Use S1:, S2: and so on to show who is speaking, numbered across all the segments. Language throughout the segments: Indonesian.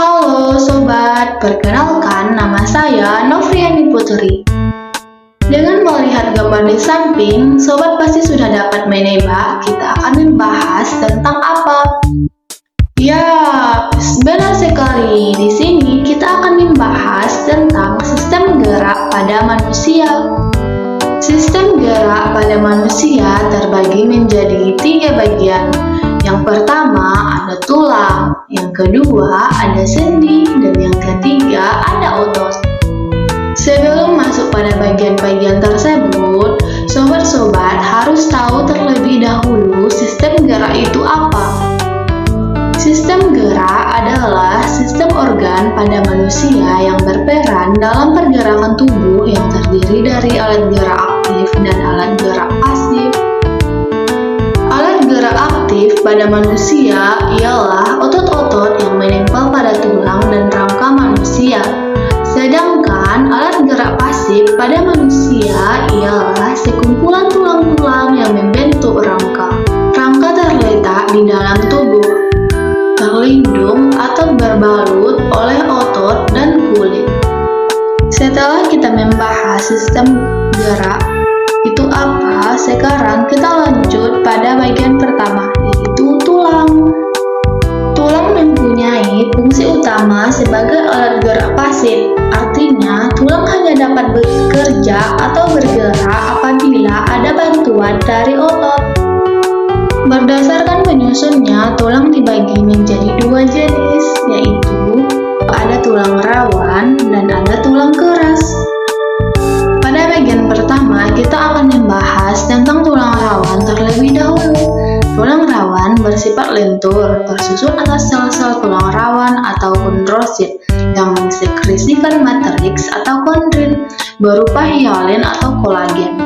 S1: Halo sobat, perkenalkan nama saya Novriani Putri. Dengan melihat gambar di samping, sobat pasti sudah dapat menebak kita akan membahas tentang apa. Ya, benar sekali. Di sini kita akan membahas tentang sistem gerak pada manusia. Sistem gerak pada manusia terbagi menjadi 3 bagian. Yang pertama ada tulang, yang kedua ada sendi, dan yang ketiga ada otot. Sebelum masuk pada bagian-bagian tersebut, sobat-sobat harus tahu terlebih dahulu sistem gerak itu apa. Sistem gerak adalah sistem organ pada manusia yang berperan dalam pergerakan tubuh yang terdiri dari alat gerak aktif dan alat gerak pasif. Alat gerak aktif pada manusia ialah otot-otot yang menempel pada tulang dan rangka manusia. Sedangkan alat gerak pasif pada manusia ialah sekumpulan tulang-tulang yang membentuk rangka. Rangka terletak di dalam tubuh, terlindung atau berbalut oleh otot dan kulit. Setelah kita membahas sistem gerak itu apa, sekarang kita lanjut pada bagian pertama, yaitu tulang. Tulang mempunyai fungsi utama sebagai alat gerak pasif, artinya tulang hanya dapat bekerja atau bergerak apabila ada bantuan dari otot. Berdasarkan penyusunnya, tulang dibagi menjadi 2 jenis, yaitu ada tulang rawan dan ada tulang keras. Pada bagian pertama, kita akan membahas tentang tulang rawan terlebih dahulu. Tulang rawan bersifat lentur, tersusun atas sel-sel tulang rawan atau kondrosit yang mensekresikan matriks atau kondrin berupa hialin atau kolagen.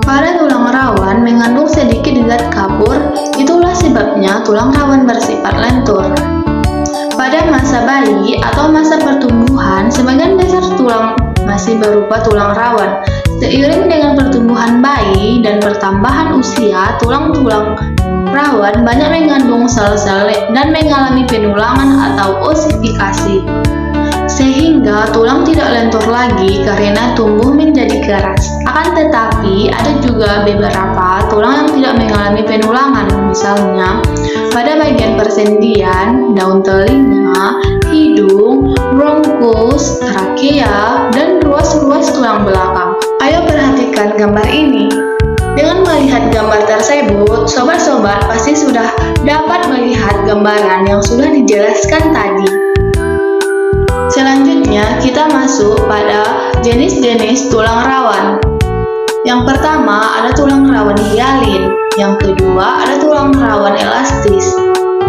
S1: Pada tulang rawan mengandung sedikit zat kapur, itulah sebabnya tulang rawan bersifat lentur. Pada masa bayi atau masa pertumbuhan, sebagian besar tulang masih berupa tulang rawan. Seiring dengan pertumbuhan bayi dan pertambahan usia, tulang-tulang rawan banyak mengandung sel-sel dan mengalami penulangan atau osifikasi, sehingga tulang tidak lentur lagi karena tumbuh menjadi keras. Akan tetapi, ada juga beberapa tulang yang tidak mengalami penulangan, misalnya pada bagian persendian, daun telinga, hidung, bronkus, trakea, dan ruas-ruas tulang belakang. Ayo perhatikan gambar ini. Dengan melihat gambar tersebut, sobat-sobat pasti sudah dapat melihat gambaran yang sudah dijelaskan tadi. Selanjutnya, kita masuk pada jenis-jenis tulang rawan. Yang pertama, ada tulang rawan hialin. Yang kedua, ada tulang rawan elastis.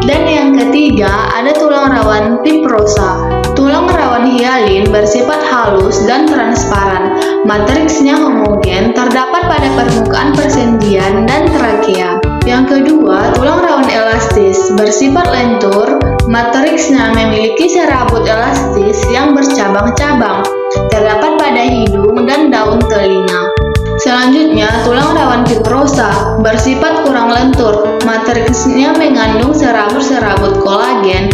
S1: Dan yang ketiga, ada tulang rawan fibrosa. Tulang rawan hialin bersifat halus dan transparan. Matriksnya homogen, terdapat pada permukaan persendian dan trakea. Yang kedua, tulang rawan elastis bersifat lentur. Matriksnya memiliki serabut elastis yang bercabang-cabang, terdapat pada hidung dan daun telinga. Selanjutnya, tulang rawan fibrosa bersifat kurang lentur. Matriksnya mengandung serabut-serabut kolagen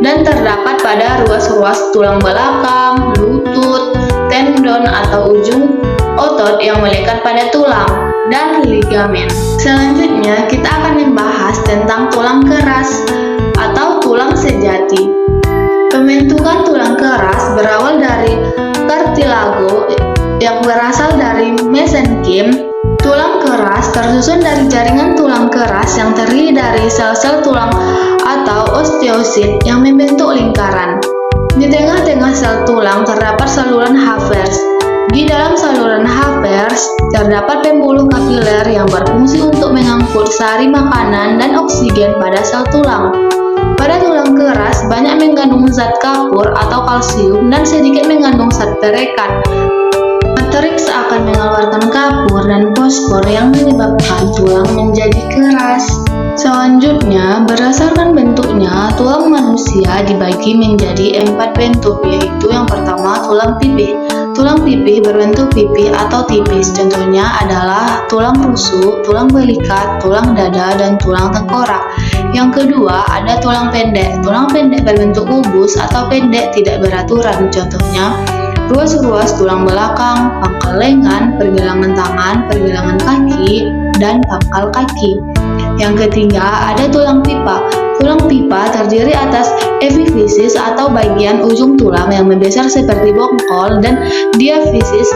S1: dan terdapat pada ruas-ruas tulang belakang, lutut, tendon atau ujung otot yang melekat pada tulang, dan ligamen. Selanjutnya, kita akan membahas tentang tulang keras atau tulang sejati. Pembentukan tulang keras berawal dari kartilago yang berasal dari mesenkim. Tulang keras tersusun dari jaringan tulang keras yang terdiri dari sel-sel tulang atau osteosit yang membentuk lingkaran. Di tengah-tengah sel tulang terdapat saluran Havers. Di dalam saluran Havers terdapat pembuluh kapiler yang berfungsi untuk mengangkut sari makanan dan oksigen pada sel tulang. Pada tulang keras banyak mengandung zat kapur atau kalsium dan sedikit mengandung zat perekat. Matriks akan mengeluarkan kapur dan fosfor yang menyebabkan tulang menjadi keras. Selanjutnya, berdasarkan bentuknya, tulang manusia dibagi menjadi 4 bentuk, yaitu yang pertama tulang pipih. Tulang pipih berbentuk pipih atau tipis, contohnya adalah tulang rusuk, tulang belikat, tulang dada, dan tulang tengkorak. Yang kedua, ada tulang pendek. Tulang pendek berbentuk kubus atau pendek tidak beraturan. Contohnya, ruas-ruas tulang belakang, pangkal lengan, pergelangan tangan, pergelangan kaki, dan pangkal kaki. Yang ketiga, ada tulang pipa. Tulang pipa terdiri atas epifisis atau bagian ujung tulang yang membesar seperti bongkol dan diafisis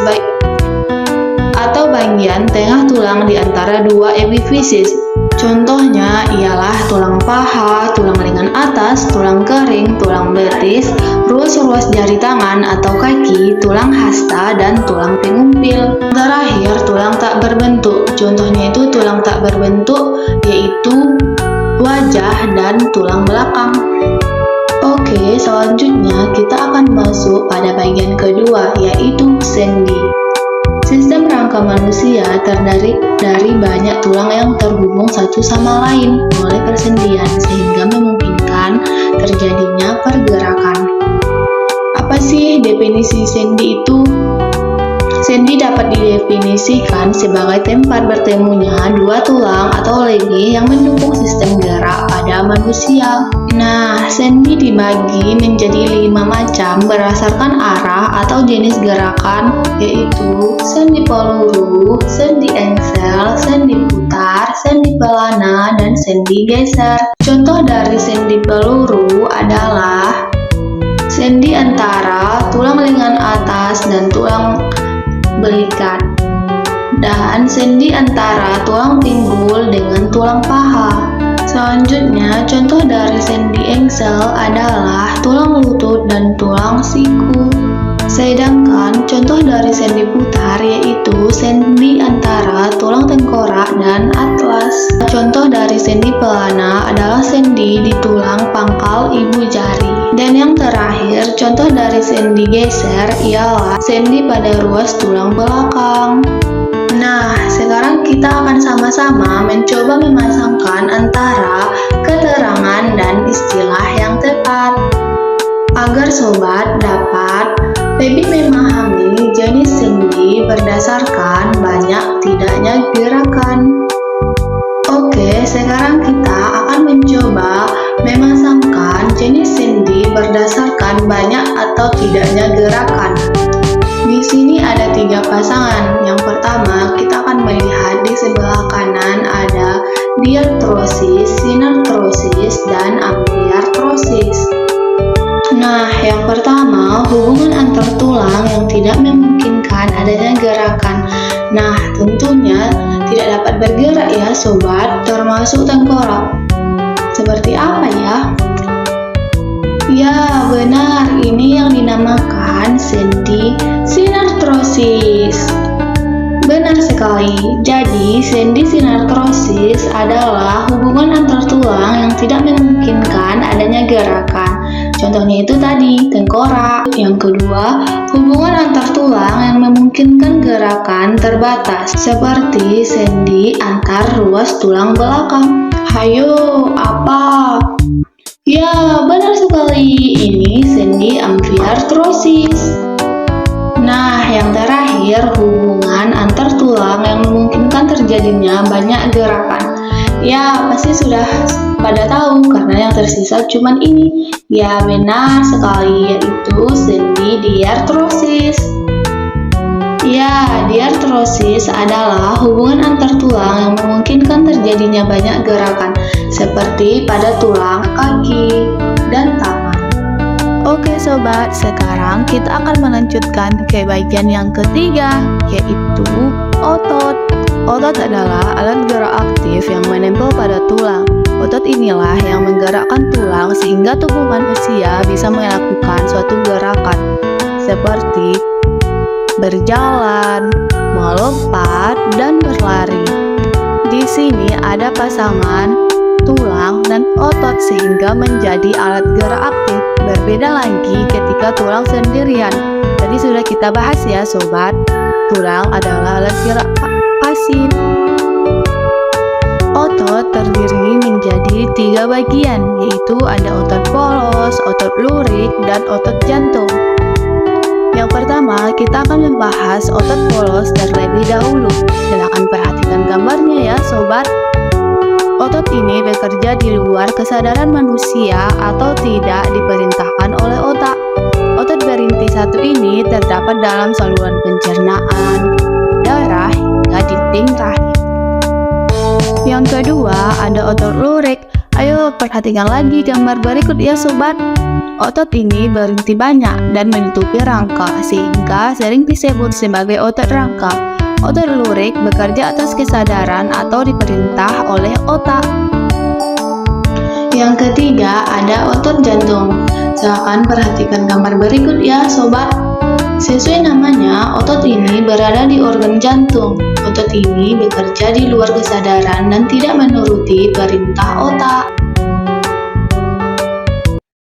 S1: atau bagian tengah tulang di antara dua epifisis. Contohnya ialah tulang paha, tulang lengan atas, tulang kering, tulang betis, ruas-ruas jari tangan atau kaki, tulang hasta, dan tulang pengumpil. Terakhir, tulang tak berbentuk. Contohnya itu tulang tak berbentuk yaitu wajah dan tulang belakang. Oke, selanjutnya kita akan masuk pada bagian kedua yaitu sendi. Sistem rangka manusia terdiri dari banyak tulang yang terhubung satu sama lain oleh persendian sehingga memungkinkan terjadinya pergerakan. Apa sih definisi sendi itu? Sendi dapat didefinisikan sebagai tempat bertemunya dua tulang atau lebih yang mendukung sistem gerak pada manusia. Nah, sendi dibagi menjadi 5 macam berdasarkan arah atau jenis gerakan, yaitu sendi peluru, sendi engsel, sendi putar, sendi pelana, dan sendi geser. Contoh dari sendi peluru adalah sendi antara tulang lengan atas dan tulang belikat, dan sendi antara tulang pinggul dengan tulang paha. Selanjutnya, contoh dari sendi engsel adalah tulang lutut dan tulang siku. Sedangkan contoh dari sendi putar yaitu sendi antara tulang tengkorak dan atlas. Contoh dari sendi pelana adalah sendi di tulang pangkal ibu jari. Dan yang terakhir, contoh dari sendi geser ialah sendi pada ruas tulang belakang. Nah, sekarang kita akan sama-sama mencoba memasangkan antara keterangan dan istilah yang tepat agar sobat dapat lebih memahami jenis sendi berdasarkan banyak tidaknya gerakan. Oke, sekarang kita akan mencoba memasangkan jenis sendi berdasarkan banyak atau tidaknya gerakan. Di sini ada 3 pasangan. Yang pertama, kita akan melihat di sebelah kanan ada diartrosis, sinartrosis, dan ampliartrosis. Nah, yang pertama, hubungan antar tulang yang tidak memungkinkan adanya gerakan. Nah, tentunya tidak dapat bergerak ya sobat, termasuk tengkorak. Seperti apa ya? Ya, benar, ini yang dinamakan sendi sinartrosis. Benar sekali. Jadi, sendi sinartrosis adalah hubungan antar tulang yang tidak memungkinkan adanya gerakan. Contohnya itu tadi, tengkorak. Yang kedua, hubungan antar tulang yang memungkinkan gerakan terbatas, seperti sendi antar ruas tulang belakang. Hayo, apa? Ya, benar sekali. Ini sendi amfiartrosis. Nah, yang terakhir, hubungan antar tulang yang memungkinkan terjadinya banyak gerakan. Ya, pasti sudah pada tahu karena yang tersisa cuma ini. Ya, benar sekali, yaitu sendi diartrosis. Ya, diartrosis adalah hubungan antar tulang yang memungkinkan terjadinya banyak gerakan, seperti pada tulang kaki dan tangan. Oke sobat, sekarang kita akan melanjutkan ke bagian yang ketiga, yaitu otot. Otot adalah alat gerak aktif yang menempel pada tulang. Otot inilah yang menggerakkan tulang sehingga tubuh manusia bisa melakukan suatu gerakan, seperti berjalan, melompat, dan berlari. Di sini ada pasangan tulang dan otot sehingga menjadi alat gerak aktif. Berbeda lagi ketika tulang sendirian. Tadi sudah kita bahas ya sobat. Tulang adalah alat gerak pasif. Otot terdiri menjadi 3 bagian, yaitu ada otot polos, otot lurik, dan otot jantung. Yang pertama, kita akan membahas otot polos terlebih dahulu. Silakan perhatikan gambarnya ya sobat.
S2: Otot ini bekerja di luar kesadaran manusia atau tidak diperintahkan oleh otak. Otot berinti satu ini terdapat dalam saluran pencernaan, darah, hingga dinding rahim. Yang kedua, ada otot lurik. Ayo perhatikan lagi gambar berikut ya sobat. Otot ini berinti banyak dan menutupi rangka, sehingga sering disebut sebagai otot rangka. Otot lurik bekerja atas kesadaran atau diperintah oleh otak.
S1: Yang ketiga, ada otot jantung. Silakan perhatikan gambar berikut ya sobat. Sesuai namanya, otot ini berada di organ jantung. Otot ini bekerja di luar kesadaran dan tidak menuruti perintah otak.